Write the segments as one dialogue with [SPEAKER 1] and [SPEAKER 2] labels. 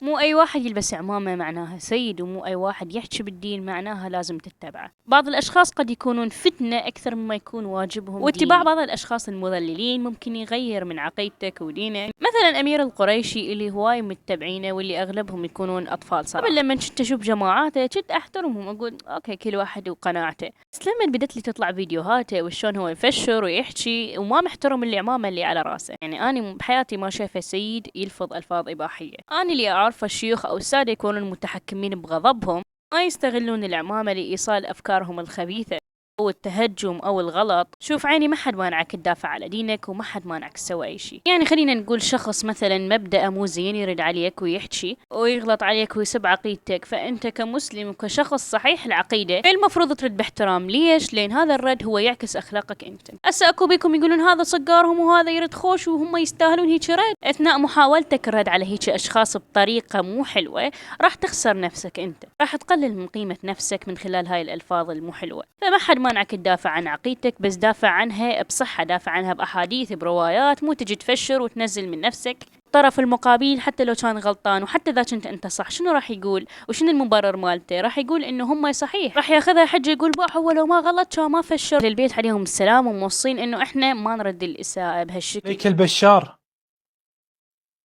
[SPEAKER 1] مو أي واحد يلبس عمامة معناها سيد، ومو أي واحد يحكي بالدين معناها لازم تتبعه. بعض الأشخاص قد يكونون فتنة أكثر مما يكون واجبهم، واتباع بعض الأشخاص المضللين ممكن يغير من عقيدتك ودينك. مثلا أمير القريشي اللي هواي متبعينه واللي أغلبهم يكونون أطفال صراحة. قبل لما كنت أشوف جماعاته كنت أحترمهم، أقول أوكي كل واحد وقناعته. بس لما بدت لي تطلع فيديوهاته وشون هو يفشر ويحكي وما محترم العمامة اللي على راسه، يعني أنا بحياتي ما شايفه سيد يلفظ ألفاظ إباحية. أنا اللي أعرفه الشيوخ أو السادة يكونون متحكمين بغضبهم، ما يستغلون العمامة لإيصال أفكارهم الخبيثة أو التهجم أو الغلط. شوف عيني، ما حد مانعك تدافع على دينك وما حد مانعك تسوي أي شيء. يعني خلينا نقول شخص مثلا مبدأه مو زين يرد عليك ويحكي ويغلط عليك ويسب عقيدتك، فأنت كمسلم وكشخص صحيح العقيدة المفروض ترد باحترام. ليش؟ لأن هذا الرد هو يعكس أخلاقك أنت. هسه أكو بيكم يقولون هذا صقارهم وهذا يرد خوش وهم يستاهلون هيك رد. أثناء محاولتك الرد على هيك أشخاص بطريقة مو حلوة راح تخسر نفسك أنت، راح تقلل من قيمة نفسك من خلال هاي الألفاظ المو حلوة. فما حد مانعك تدافع عن عقيدتك، بس دافع عنها بصحة، دافع عنها بأحاديث بروايات، مو تجي تفشر وتنزل من نفسك. الطرف المقابل حتى لو كان غلطان وحتى إذا كنت أنت صح، شنو راح يقول وشنو المبرر مالته؟ راح يقول إنه هم صحيح، راح ياخذها حجة يقول هو لو ما غلط كان ما فشر. للبيت عليهم السلام وموصين إنه إحنا ما نرد الإساءة بهالشكل.
[SPEAKER 2] عليك البشار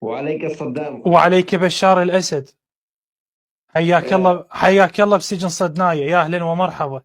[SPEAKER 3] وعليك الصدام
[SPEAKER 2] وعليك بشار الأسد. حياك الله، حياك الله بسجن صدنايا، يا أهلا ومرحبا.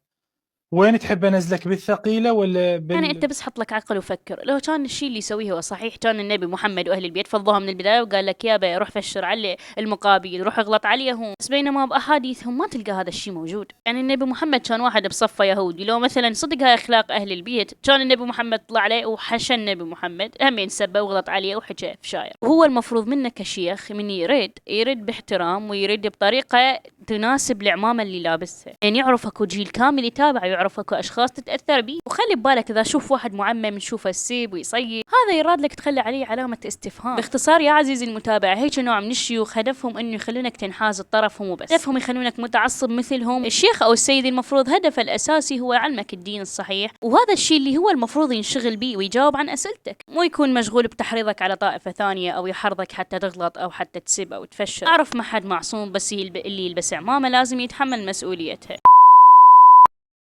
[SPEAKER 2] وين تحب انزلك، بالثقيله ولا
[SPEAKER 1] يعني انت بس حط لك عقل وفكر، لو كان الشيء اللي يسويه هو صحيح، كان النبي محمد واهل البيت فضوها من البدايه وقال لك يابا روح فشر علي المقابل، روح اغلط عليهم. بس بينما باحاديثهم ما تلقى هذا الشيء موجود. يعني النبي محمد كان واحد بصفه يهودي، لو مثلا صدق هاي اخلاق اهل البيت كان النبي محمد طلع عليه وحشى النبي محمد همين سبه وغلط عليه وحكى في شاير. وهو المفروض منك كشيخ من يرد باحترام ويرد بطريقه تناسب العمامه اللي لابسها، يعني يعرف اكو جيل كامل يتابع، يعرف اكو اشخاص تتاثر به. وخلي ببالك اذا شوف واحد معمم نشوفه يسيب ويصيب، هذا يراد لك تخلي عليه علامه استفهام. باختصار يا عزيزي المتابع، هيك نوع من الشيوخ هدفهم انه يخلونك تنحاز لطرفهم وبس، هدفهم يخلونك متعصب مثلهم. الشيخ او السيد المفروض هدفه الاساسي هو علمك الدين الصحيح، وهذا الشيء اللي هو المفروض ينشغل به ويجاوب عن اسئلتك، مو يكون مشغول بتحريضك على طائفه ثانيه او يحرضك حتى تغلط او حتى تسب او تفشل. اعرف ما حد معصوم، بس اللي يلبس عمامه لازم يتحمل مسؤوليتها.